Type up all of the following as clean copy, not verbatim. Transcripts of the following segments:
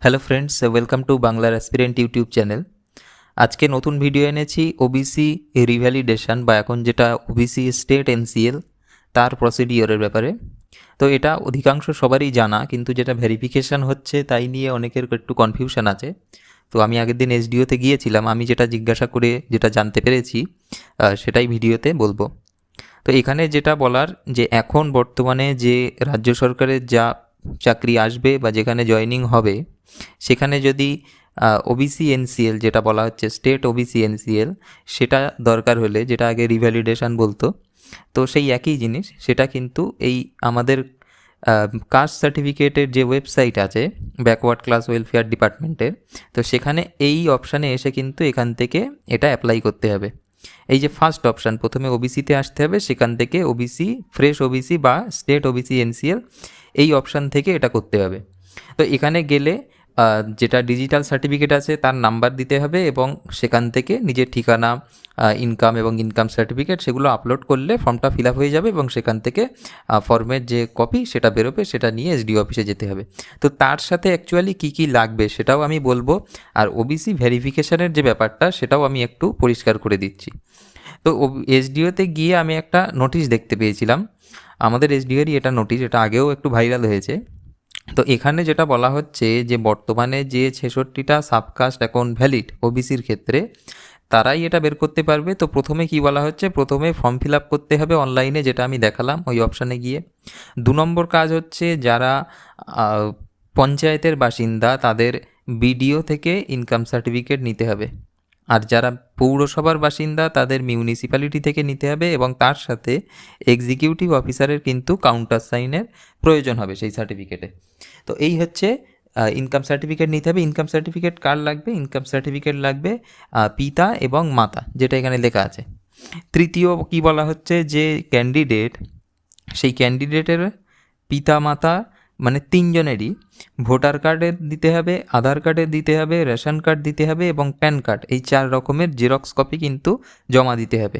Hello friends, welcome to বাংলার aspirant YouTube channel. আজকে নতুন ভিডিও এনেছি ওবিসি রিভ্যালিডেশন বা এখন যেটা ওবিসি স্টেট এনসিএল তার প্রসিডিওরের ব্যাপারে। তো এটা অধিকাংশ সবারই জানা, কিন্তু যেটা ভেরিফিকেশান হচ্ছে তাই নিয়ে অনেকের একটু কনফিউশন আছে। তো আমি আগের দিন এসডিওতে গিয়েছিলাম, আমি যেটা জিজ্ঞাসা করে যেটা জানতে পেরেছি সেটাই ভিডিওতে বলবো। তো এখানে যেটা বলার যে এখন বর্তমানে যে রাজ্য সরকারের যা চাকরি আসবে বা যেখানে জয়েনিং হবে সেখানে যদি ওবিসি এনসিএল যেটা বলা হচ্ছে স্টেট ওবিসি এনসিএল সেটা দরকার হলে, যেটা আগে রিভ্যালিডেশন বলতো, তো সেই একই জিনিস সেটা কিন্তু এই আমাদের কাস্ট সার্টিফিকেটের যে ওয়েবসাইট আছে ব্যাকওয়ার্ড ক্লাস ওয়েলফেয়ার ডিপার্টমেন্টের, তো সেখানে এই অপশানে এসে কিন্তু এখান থেকে এটা অ্যাপ্লাই করতে হবে। এই যে ফার্স্ট অপশান, প্রথমে ওবিসিতে আসতে হবে, সেখান থেকে ওবিসি, ফ্রেশ ওবিসি বা স্টেট ওবিসি এনসিএল এই অপশান থেকে এটা করতে হবে। তো এখানে গেলে যেটা ডিজিটাল সার্টিফিকেট আছে তার নাম্বার দিতে হবে এবং সেখান থেকে নিজের ঠিকানা, ইনকাম এবং ইনকাম সার্টিফিকেট সেগুলো আপলোড করলে ফর্মটা ফিল আপ হয়ে যাবে এবং সেখান থেকে ফর্মের যে কপি সেটা বেরোবে, সেটা নিয়ে এসডিও অফিসে যেতে হবে। তো তার সাথে অ্যাকচুয়ালি কী কী লাগবে সেটাও আমি বলবো, আর ওবিসি ভেরিফিকেশানের যে ব্যাপারটা সেটাও আমি একটু পরিষ্কার করে দিচ্ছি। তো এসডিওতে গিয়ে আমি একটা নোটিশ দেখতে পেয়েছিলাম, আমাদের এসডিওরই এটা নোটিশ, এটা আগেও একটু ভাইরাল হয়েছে। তো এখানে যেটা বলা হচ্ছে যে বর্তমানে যে 66টা সাবকাস্ট এখন ভ্যালিড ওবিসির ক্ষেত্রে, তারাই এটা বের করতে পারবে। তো প্রথমে কি বলা হচ্ছে, প্রথমে ফর্ম ফিল আপ করতে হবে অনলাইনে, যেটা আমি দেখালাম ওই অপশানে গিয়ে। 2 নম্বর কাজ হচ্ছে যারা পঞ্চায়েতের বাসিন্দা তাদের বিডিও থেকে ইনকাম সার্টিফিকেট নিতে হবে, আর যারা পৌরসভার বাসিন্দা তাদের মিউনিসিপ্যালিটি থেকে নিতে হবে, এবং তার সাথে এক্সিকিউটিভ অফিসারের কিন্তু কাউন্টার সাইনের প্রয়োজন হবে সেই সার্টিফিকেটে। তো এই হচ্ছে ইনকাম সার্টিফিকেট নিতে হবে। ইনকাম সার্টিফিকেট কার লাগবে? ইনকাম সার্টিফিকেট লাগবে পিতা এবং মাতা, যেটা এখানে লেখা আছে। তৃতীয় কি বলা হচ্ছে, যে ক্যান্ডিডেট, সেই ক্যান্ডিডেটের পিতা মাতা মানে তিনজনেরই ভোটার কার্ডের দিতে হবে, আধার কার্ডের দিতে হবে, রেশন কার্ড দিতে হবে এবং প্যান কার্ড, এই 4 রকমের জেরক্স কপি কিন্তু জমা দিতে হবে।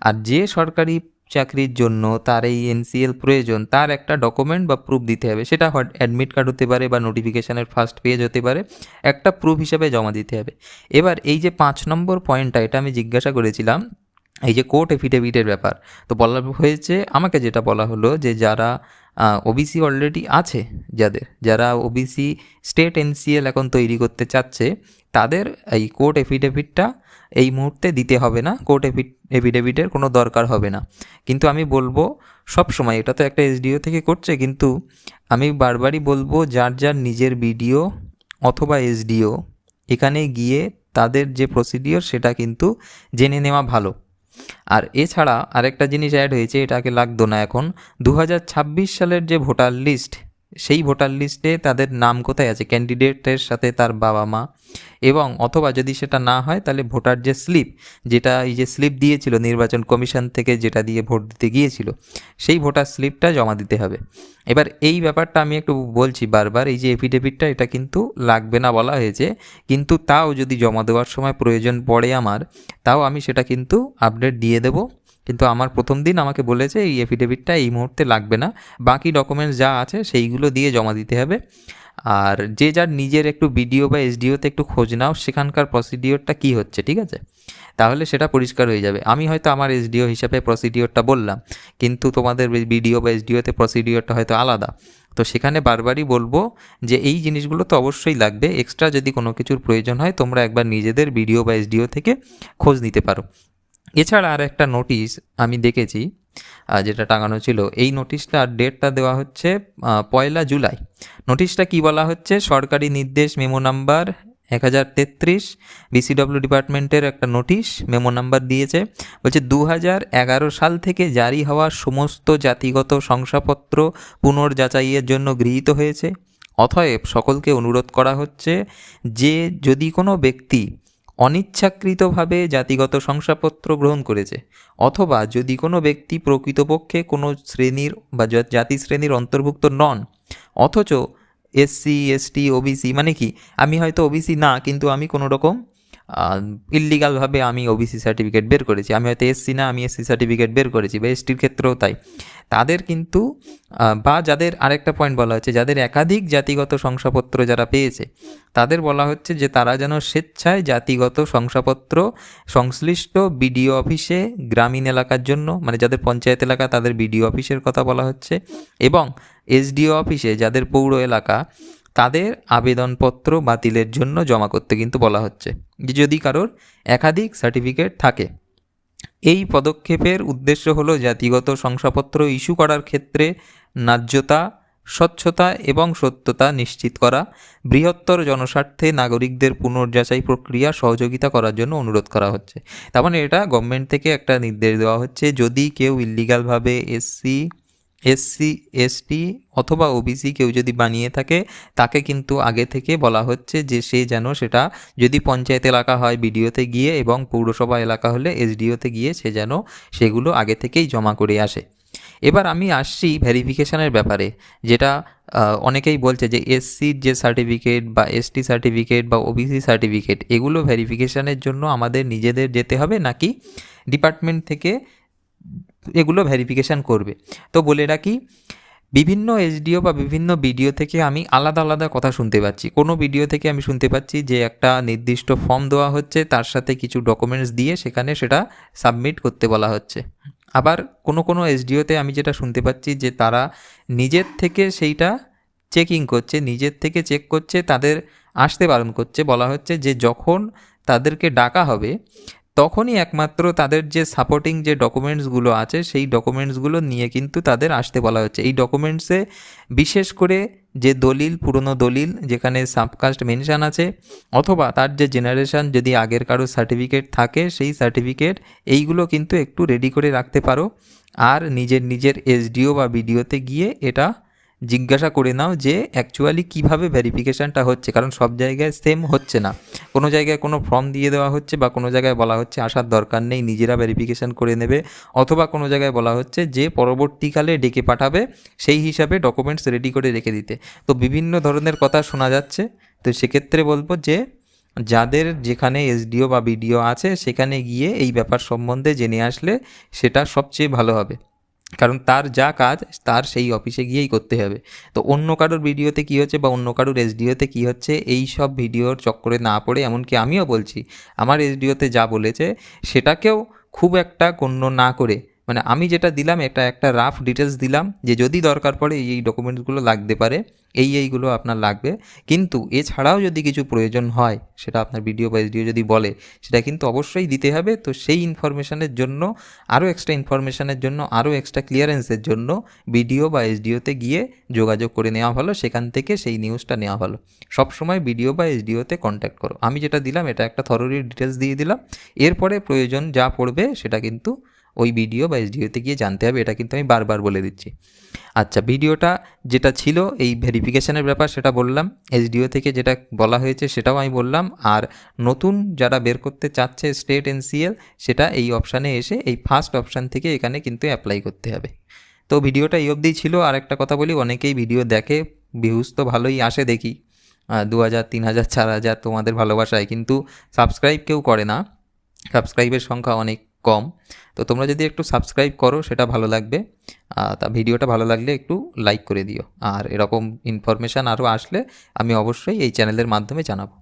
আর যে সরকারি চাকরির জন্য তার এই এনসিএল প্রয়োজন, তার একটা ডকুমেন্ট বা প্রুফ দিতে হবে, সেটা অ্যাডমিট কার্ড হতে পারে বা নোটিফিকেশানের ফার্স্ট পেজ হতে পারে, একটা প্রুফ হিসাবে জমা দিতে হবে। এবার এই যে 5 নম্বর পয়েন্টটা, এটা আমি জিজ্ঞাসা করেছিলাম, এই যে কোর্ট এফিডেভিটের ব্যাপার, তো বলা হয়েছে আমাকে, যেটা বলা হলো যে যারা ওবিসি অলরেডি আছে, যারা ওবিসি স্টেট এনসিএল এখন তৈরি করতে চাচ্ছে, তাদের এই কোর্ট এফিডেভিটটা এই মুহূর্তে দিতে হবে না, কোর্ট এফিডেভিটের কোনো দরকার হবে না। কিন্তু আমি বলবো সব সময়, এটা তো একটা এসডিও থেকে করছে, কিন্তু আমি বারবারই বলবো যার যার নিজের বিডিও অথবা এসডিও এখানে গিয়ে তাদের যে প্রসিডিওর সেটা কিন্তু জেনে নেওয়া ভালো। আর এছাড়া আরেকটা জিনিস অ্যাড হয়েছে, এটাকে লাগতো না এখন, 2026 সালের যে ভোটার লিস্ট, সেই ভোটার লিস্টে তাদের নাম কোথায় আছে, ক্যান্ডিডেটের সাথে তার বাবা মা, এবং অথবা যদি সেটা না হয় তাহলে ভোটার যে স্লিপ, যেটা এই যে স্লিপ দিয়েছিল নির্বাচন কমিশন থেকে, যেটা দিয়ে ভোট দিতে গিয়েছিল, সেই ভোটার স্লিপটা জমা দিতে হবে। এবার এই ব্যাপারটা আমি একটু বলছি বারবার, এই যে এফিডেভিটটা এটা কিন্তু লাগবে না বলা হয়েছে, কিন্তু তাও যদি জমা দেওয়ার সময় প্রয়োজন পড়ে আমার, তাও আমি সেটা কিন্তু আপডেট দিয়ে দেবো। কিন্তু আমার প্রথম দিন আমাকে বলেছে এই এফিডেভিটটা এই মুহূর্তে লাগবে না, বাকি ডকুমেন্টস যা আছে সেইগুলো দিয়ে জমা দিতে হবে। আর যে যার নিজের একটু বিডিও বা এসডিওতে একটু খোঁজ নাও সেখানকার প্রসিডিওরটা কী হচ্ছে, ঠিক আছে? তাহলে সেটা পরিষ্কার হয়ে যাবে। আমি হয়তো আমার এসডিও হিসাবে প্রসিডিওরটা বললাম, কিন্তু তোমাদের বিডিও বা এসডিওতে প্রসিডিওরটা হয়তো আলাদা। তো সেখানে বারবারই বলবো যে এই জিনিসগুলো তো অবশ্যই লাগবে। এক্সট্রা যদি কোনো কিছুর প্রয়োজন হয় তোমরা একবার নিজেদের বিডিও বা এসডিও থেকে খোঁজ নিতে পারো। এছাড়া আর একটা নোটিশ আমি দেখেছি, যেটা টাঙানো ছিল, এই নোটিশটার ডেটটা দেওয়া হচ্ছে 1 জুলাই। নোটিশটা কি বলা হচ্ছে, সরকারি নির্দেশ মেমো নাম্বার 1033, বিসিডব্লিউ ডিপার্টমেন্টের একটা নোটিশ মেমো নাম্বার দিয়েছে। বলছে 2011 সাল থেকে জারি হওয়া সমস্ত জাতিগত শংসাপত্র পুনর্যাচাইয়ের জন্য গৃহীত হয়েছে। অতএব সকলকে অনুরোধ করা হচ্ছে যে যদি কোনো ব্যক্তি অনিচ্ছাকৃতভাবে জাতিগত শংসাপত্র গ্রহণ করেছে, অথবা যদি কোনো ব্যক্তি প্রকৃতপক্ষে কোনো শ্রেণীর বা জাতি শ্রেণীর অন্তর্ভুক্ত নন, অথচ এসসি, এসটি, ওবিসি, মানে কি আমি হয়তো ওবিসি না, কিন্তু আমি কোনো রকম ইল্লিগালভাবে আমি ওবিসি সার্টিফিকেট বের করেছি, আমি হয়তো এসসি না, আমি এসসি সার্টিফিকেট বের করেছি, বা এসটির ক্ষেত্রেও তাই, তাদের কিন্তু বা যাদের আরেকটা পয়েন্ট বলা হচ্ছে, যাদের একাধিক জাতিগত শংসাপত্র যারা পেয়েছে তাদের বলা হচ্ছে যে তারা যেন স্বেচ্ছায় জাতিগত শংসাপত্র সংশ্লিষ্ট বিডিও অফিসে গ্রামীণ এলাকার জন্য, মানে যাদের পঞ্চায়েত এলাকা তাদের বিডিও অফিসের কথা বলা হচ্ছে, এবং এসডিও অফিসে যাদের পৌর এলাকা তাদের আবেদনপত্র বাতিলের জন্য জমা করতে কিন্তু বলা হচ্ছে, যে যদি কারোর একাধিক সার্টিফিকেট থাকে। এই পদক্ষেপের উদ্দেশ্য হলো জাতিগত শংসাপত্র ইস্যু করার ক্ষেত্রে ন্যায্যতা, স্বচ্ছতা এবং সত্যতা নিশ্চিত করা, বৃহত্তর জনস্বার্থে নাগরিকদের পুনর্যাচাই প্রক্রিয়া সহযোগিতা করার জন্য অনুরোধ করা হচ্ছে। তার মানে এটা গভর্নমেন্ট থেকে একটা নির্দেশ দেওয়া হচ্ছে, যদি কেউ ইল্লিগালভাবে এসসি, এসটি অথবা ওবিসি কেউ যদি বানিয়ে থাকে, তাকে কিন্তু আগে থেকে বলা হচ্ছে যে সে যেন সেটা, যদি পঞ্চায়েত এলাকা হয় বিডিওতে গিয়ে, এবং পৌরসভা এলাকা হলে এসডিওতে গিয়ে সে যেন সেগুলো আগে থেকেই জমা করে আসে। এবার আমি আসছি ভেরিফিকেশানের ব্যাপারে, যেটা অনেকেই বলছে যে এসসির যে সার্টিফিকেট বা এসটি সার্টিফিকেট বা ওবিসি সার্টিফিকেট, এগুলো ভেরিফিকেশানের জন্য আমাদের নিজেদের যেতে হবে নাকি ডিপার্টমেন্ট থেকে এগুলো ভেরিফিকেশান করবে। তো বলে রাখি, বিভিন্ন এসডিও বা বিভিন্ন বিডিও থেকে আমি আলাদা আলাদা কথা শুনতে পাচ্ছি। কোনো বিডিও থেকে আমি শুনতে পাচ্ছি যে একটা নির্দিষ্ট ফর্ম দেওয়া হচ্ছে, তার সাথে কিছু ডকুমেন্টস দিয়ে সেখানে সেটা সাবমিট করতে বলা হচ্ছে। আবার কোনো এসডিওতে আমি যেটা শুনতে পাচ্ছি যে তারা নিজের থেকে সেইটা চেকিং করছে, নিজের থেকে চেক করছে, তাদের আসতে বারণ করছে, বলা হচ্ছে যে যখন তাদেরকে ডাকা হবে তখনই একমাত্র তাদের যে সাপোর্টিং যে ডকুমেন্টসগুলো আছে সেই ডকুমেন্টসগুলো নিয়ে কিন্তু তাদের আসতে বলা হচ্ছে। এই ডকুমেন্টসে বিশেষ করে যে দলিল, পুরনো দলিল যেখানে সাবকাস্ট মেনশান আছে, অথবা তার যে জেনারেশান যদি আগের কারো সার্টিফিকেট থাকে সেই সার্টিফিকেট, এইগুলো কিন্তু একটু রেডি করে রাখতে পারো। আর নিজের এসডিও বা বিডিওতে গিয়ে এটা জিজ্ঞাসা করে নাও যে অ্যাকচুয়ালি কীভাবে ভেরিফিকেশানটা হচ্ছে, কারণ সব জায়গায় সেম হচ্ছে না। কোনো জায়গায় কোনো ফর্ম দিয়ে দেওয়া হচ্ছে, বা কোনো জায়গায় বলা হচ্ছে আসার দরকার নেই, নিজেরা ভেরিফিকেশান করে নেবে, অথবা কোনো জায়গায় বলা হচ্ছে যে পরবর্তীকালে ডেকে পাঠাবে, সেই হিসাবে ডকুমেন্টস রেডি করে রেখে দিতে। তো বিভিন্ন ধরনের কথা শোনা যাচ্ছে। তো সেক্ষেত্রে বলবো যে যাদের যেখানে এসডিও বা বিডিও আছে সেখানে গিয়ে এই ব্যাপার সম্বন্ধে জেনে আসলে সেটা সবচেয়ে ভালো হবে, কারণ তার যা কাজ তার সেই অফিসে গিয়েই করতে হবে। তো অন্য কারোর ভিডিওতে কী হচ্ছে বা অন্য কারোর এসডিওতে কী হচ্ছে, এই সব ভিডিওর চক্করে না পড়ে, এমনকি আমিও বলছি আমার এসডিওতে যা বলেছে সেটাকেও খুব একটা গণ্য না করে, মানে আমি যেটা দিলাম এটা একটা রাফ ডিটেলস দিলাম যে যদি দরকার পড়ে এই ডকুমেন্টসগুলো লাগতে পারে, এইগুলো আপনার লাগবে, কিন্তু এছাড়াও যদি কিছু প্রয়োজন হয় সেটা আপনার বিডিও বা এসডিও যদি বলে, সেটা কিন্তু অবশ্যই দিতে হবে। তো সেই ইনফরমেশানের জন্য, আরও এক্সট্রা ইনফরমেশানের জন্য, আরও এক্সট্রা ক্লিয়ারেন্সের জন্য বিডিও বা এসডিওতে গিয়ে যোগাযোগ করে নেওয়া ভালো, সেখান থেকে সেই নিউজটা নেওয়া ভালো। সবসময় বিডিও বা এসডিওতে কন্ট্যাক্ট করো। আমি যেটা দিলাম এটা একটা থরোলি ডিটেলস দিয়ে দিলাম, এরপরে প্রয়োজন যা পড়বে সেটা কিন্তু ওই বিডিও বা এসডিওতে গিয়ে জানতে হবে, এটা কিন্তু আমি বারবার বলে দিচ্ছি। আচ্ছা, ভিডিওটা যেটা ছিল এই ভেরিফিকেশানের ব্যাপার সেটা বললাম, এসডিও থেকে যেটা বলা হয়েছে সেটাও আমি বললাম, আর নতুন যারা বের করতে চাচ্ছে স্টেট এনসিএল, সেটা এই অপশানে এসে এই ফার্স্ট অপশান থেকে এখানে কিন্তু অ্যাপ্লাই করতে হবে। তো ভিডিওটা এই অবধিই ছিল। আর একটা কথা বলি, অনেকেই ভিডিও দেখে, ভিউজ তো ভালোই আসে দেখি, 2000, 3000, 4000 তোমাদের ভালোবাসায়, কিন্তু সাবস্ক্রাইব কেউ করে না, সাবস্ক্রাইবের সংখ্যা অনেক কম। তো তোমরা যদি একটু সাবস্ক্রাইব করো সেটা ভালো লাগবে। তা ভিডিওটা ভালো লাগলে একটু লাইক করে দিও, আর এরকম ইনফরমেশান আরও আসলে আমি অবশ্যই এই চ্যানেলের মাধ্যমে জানাবো।